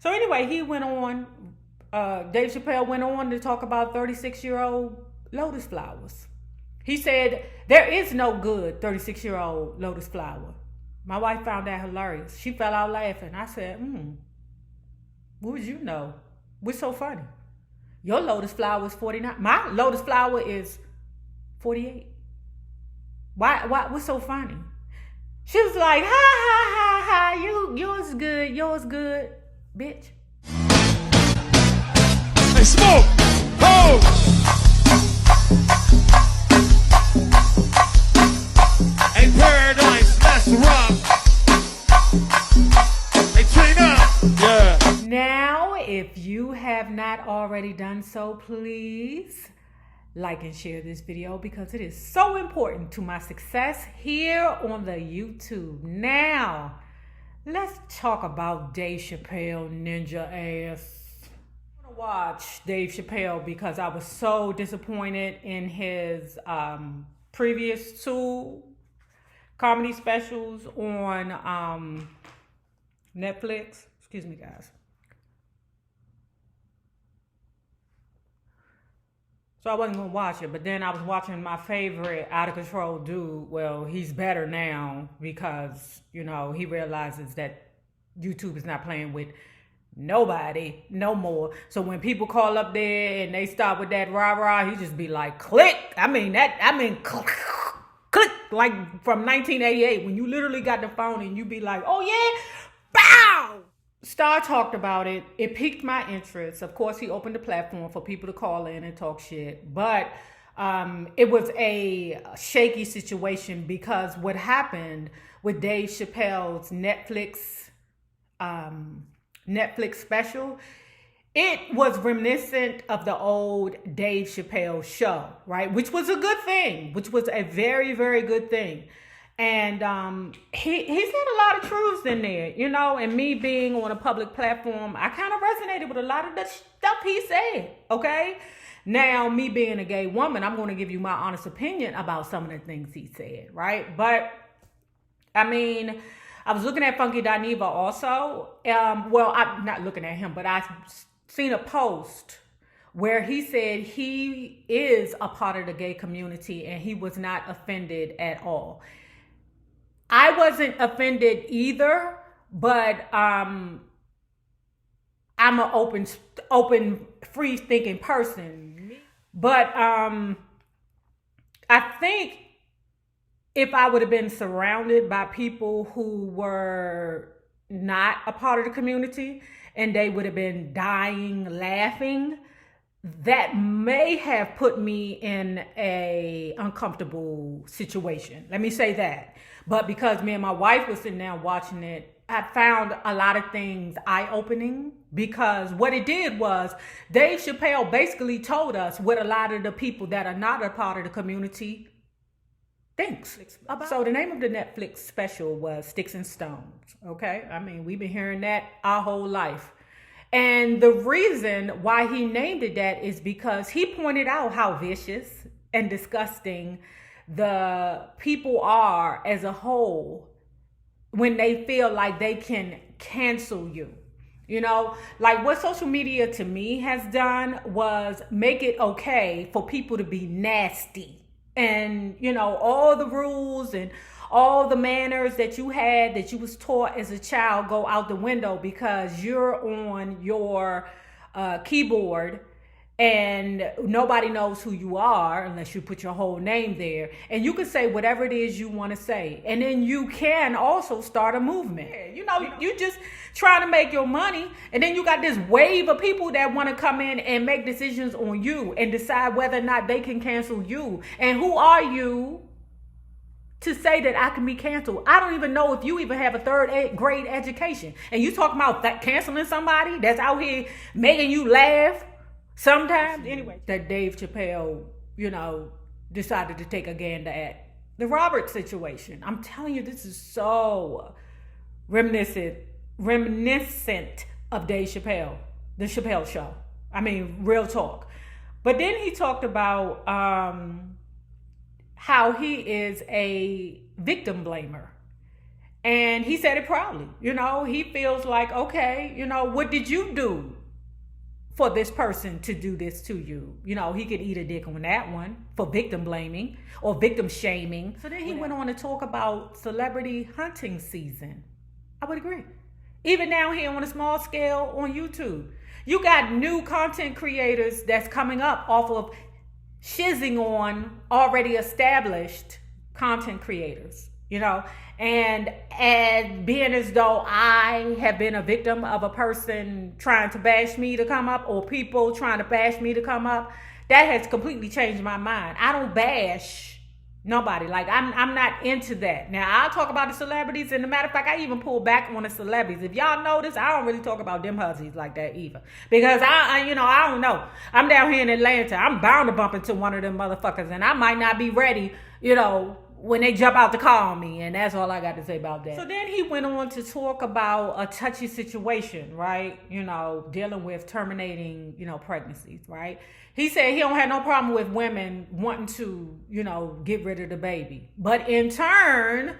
So anyway, he went on, Dave Chappelle went on to talk about 36-year-old lotus flowers. He said, there is no good 36-year-old lotus flower. My wife found that hilarious. She fell out laughing. I said, what would you know? What's so funny? Your lotus flower is 49. My lotus flower is 48. Why? What's so funny? She was like, ha, ha, ha, ha, yours good, bitch. Hey, smoke! Oh! Hey, paradise, let's rock! Hey, Trina! Yeah. Now, if you have not already done so, please like and share this video because it is so important to my success here on the YouTube. Now, let's talk about Dave Chappelle, ninja ass. I want to watch Dave Chappelle because I was so disappointed in his previous 2 comedy specials on Netflix. Excuse me, guys. So I wasn't going to watch it, but then I was watching my favorite out of control dude. Well, he's better now because, you know, he realizes that YouTube is not playing with nobody no more. So when people call up there and they start with that rah-rah, he just be like, click. Click, click, like from 1988 when you literally got the phone and you be like, oh yeah, bow. Star talked about it. It piqued my interest. Of course, he opened the platform for people to call in and talk shit. But it was a shaky situation because what happened with Dave Chappelle's Netflix special, it was reminiscent of the old Dave Chappelle show, right? Which was a good thing, which was a very, very good thing. And he said a lot of truths in there, you know, and me being on a public platform, I kind of resonated with a lot of the stuff he said, okay? Now, me being a gay woman, I'm going to give you my honest opinion about some of the things he said, right? But, I mean, I was looking at Funky Dineva also. Well, I'm not looking at him, but I've seen a post where he said he is a part of the gay community and he was not offended at all. I wasn't offended either, but I'm an open, free-thinking person. But I think if I would have been surrounded by people who were not a part of the community and they would have been dying laughing, that may have put me in a uncomfortable situation. Let me say that. But because me and my wife was sitting there watching it, I found a lot of things eye-opening because what it did was Dave Chappelle basically told us what a lot of the people that are not a part of the community thinks. So the name of the Netflix special was Sticks and Stones, okay? I mean, we've been hearing that our whole life. And the reason why he named it that is because he pointed out how vicious and disgusting the people are as a whole when they feel like they can cancel you. You know, like what social media to me has done was make it okay for people to be nasty. And, you know, all the rules and all the manners that you had, that you was taught as a child, go out the window because you're on your keyboard and nobody knows who you are unless you put your whole name there. And you can say whatever it is you want to say. And then you can also start a movement. You know, you just trying to make your money. And then you got this wave of people that want to come in and make decisions on you and decide whether or not they can cancel you. And who are you to say that I can be canceled? I don't even know if you even have a third grade education. And you talking about canceling somebody that's out here making you laugh sometimes? Anyway, that Dave Chappelle, you know, decided to take a gander at the Robert situation. I'm telling you, this is so reminiscent of Dave Chappelle, the Chappelle show. I mean, real talk. But then he talked about how he is a victim blamer. And he said it proudly. He feels like, okay, what did you do for this person to do this to you? He could eat a dick on that one for victim blaming or victim shaming. So then he went on to talk about celebrity hunting season. I would agree. Even down here on a small scale on YouTube, you got new content creators that's coming up off of shizzing on already established content creators, and being as though I have been a victim of a person trying to bash me to come up, or people trying to bash me to come up. That has completely changed my mind. I don't bash nobody. Like, I'm not into that. Now, I'll talk about the celebrities, and as a matter of fact, I even pull back on the celebrities. If y'all notice, I don't really talk about them hussies like that either. Because I don't know. I'm down here in Atlanta. I'm bound to bump into one of them motherfuckers, and I might not be ready, when they jump out to call me, and that's all I got to say about that. So then he went on to talk about a touchy situation, right? Dealing with terminating, pregnancies, right? He said he don't have no problem with women wanting to, get rid of the baby. But in turn,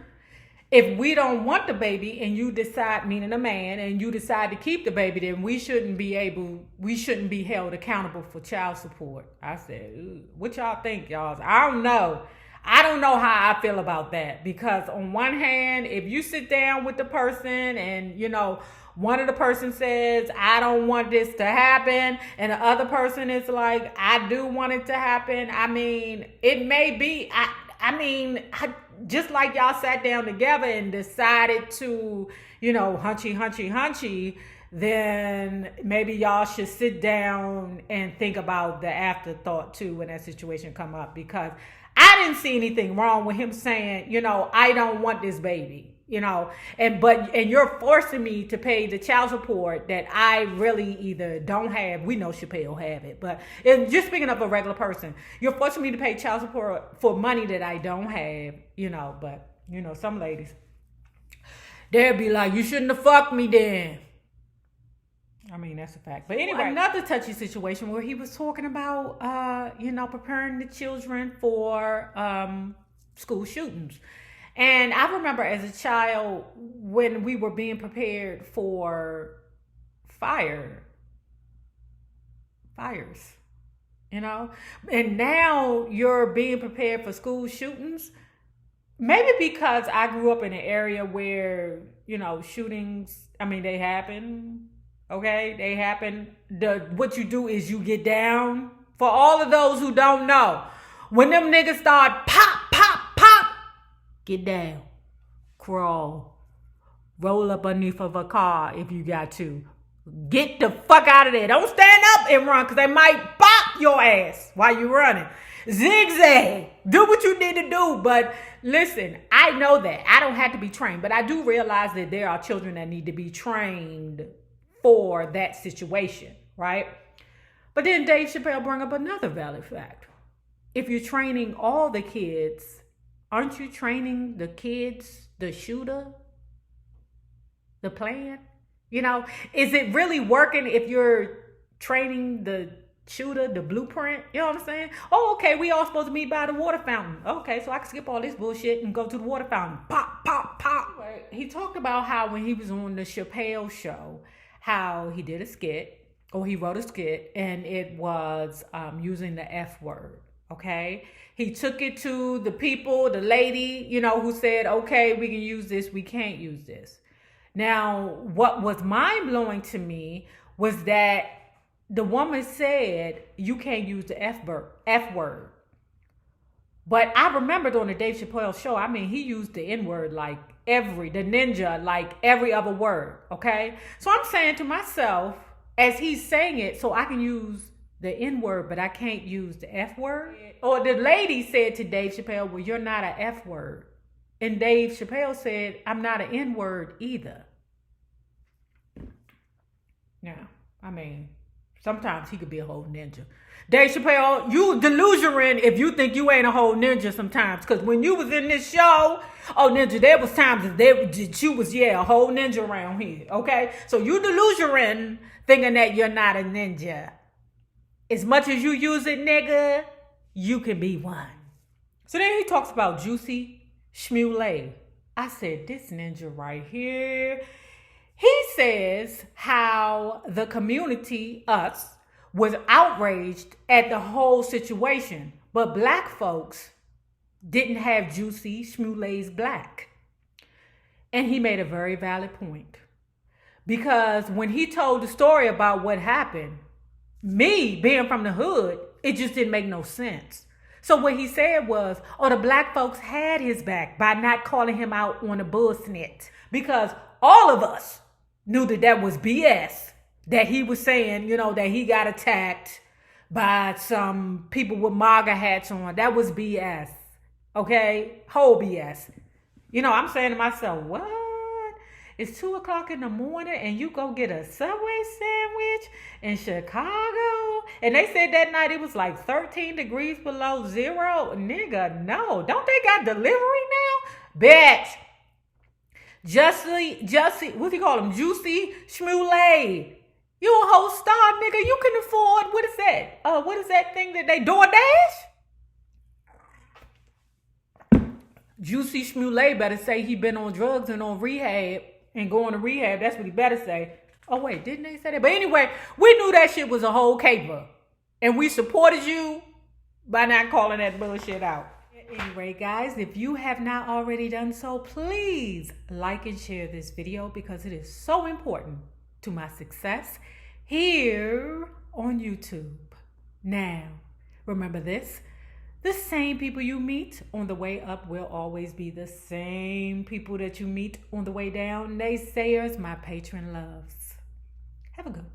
if we don't want the baby and you decide, meaning a man, and you decide to keep the baby, then we shouldn't be held accountable for child support. I said, what y'all think, y'all? I don't know how I feel about that, because on one hand, if you sit down with the person and, one of the person says, I don't want this to happen, and the other person is like, I do want it to happen. I mean, it may be, just like y'all sat down together and decided to, hunchy, then maybe y'all should sit down and think about the afterthought too when that situation come up, because I didn't see anything wrong with him saying, I don't want this baby, and you're forcing me to pay the child support that I really either don't have. We know Chappelle have it, but just speaking of a regular person, you're forcing me to pay child support for money that I don't have, but some ladies, they'll be like, you shouldn't have fucked me then. I mean, that's a fact. But anyway, another touchy situation where he was talking about, preparing the children for school shootings. And I remember as a child when we were being prepared for fires, and now you're being prepared for school shootings. Maybe because I grew up in an area where, shootings, they happen. Okay, they happen. What you do is you get down. For all of those who don't know, when them niggas start pop, get down, crawl, roll up underneath of a car if you got to. Get the fuck out of there. Don't stand up and run, because they might pop your ass while you're running. Zigzag. Do what you need to do. But listen, I know that. I don't have to be trained, but I do realize that there are children that need to be trained for that situation, right? But then Dave Chappelle brought up another valid fact. If you're training all the kids, aren't you training the kids, the shooter, the plan? Is it really working if you're training the shooter, the blueprint? You know what I'm saying? Oh, okay, we all supposed to meet by the water fountain. Okay, so I can skip all this bullshit and go to the water fountain. Pop, pop, pop. He talked about how when he was on the Chappelle show, how he did a skit, or he wrote a skit, and it was using the F word, okay? He took it to the people, the lady, who said, okay, we can use this, we can't use this. Now, what was mind-blowing to me was that the woman said, you can't use the F word. But I remembered on the Dave Chappelle show, he used the N-word like the ninja, like every other word, okay? So I'm saying to myself, as he's saying it, so I can use the N-word, but I can't use the F word? Or the lady said to Dave Chappelle, well, you're not an F word. And Dave Chappelle said, I'm not an N-word either. Now, sometimes he could be a whole ninja. Dave Chappelle, you delusional if you think you ain't a whole ninja sometimes. Because when you was in this show, ninja, there was times that you was, a whole ninja around here, okay? So you delusional thinking that you're not a ninja. As much as you use it, nigga, you can be one. So then he talks about Jussie Smollett. I said, this ninja right here. He says how the community, us, was outraged at the whole situation, but black folks didn't have Jussie Smollett's black. And he made a very valid point. Because when he told the story about what happened, me being from the hood, it just didn't make no sense. So what he said was, oh, the black folks had his back by not calling him out on the bullsnit. Because all of us knew that that was BS. That he was saying, you know, that he got attacked by some people with MAGA hats on. That was BS. Okay? Whole BS. You know, I'm saying to myself, what? It's 2 o'clock in the morning and you go get a Subway sandwich in Chicago? And they said that night it was like 13 degrees below zero? Nigga, no. Don't they got delivery now? Bitch. Jussie, what do you call him? Jussie Smollett. You a whole star, nigga. You can afford, what is that? What is that thing that they DoorDash? Jussie Smollett better say he been on drugs and on rehab and going to rehab. That's what he better say. Oh, wait, didn't they say that? But anyway, we knew that shit was a whole caper. And we supported you by not calling that bullshit out. Anyway, guys, if you have not already done so, please like and share this video because it is so important to my success here on YouTube. Now, remember this. The same people you meet on the way up will always be the same people that you meet on the way down. Naysayers, my patron loves. Have a good one.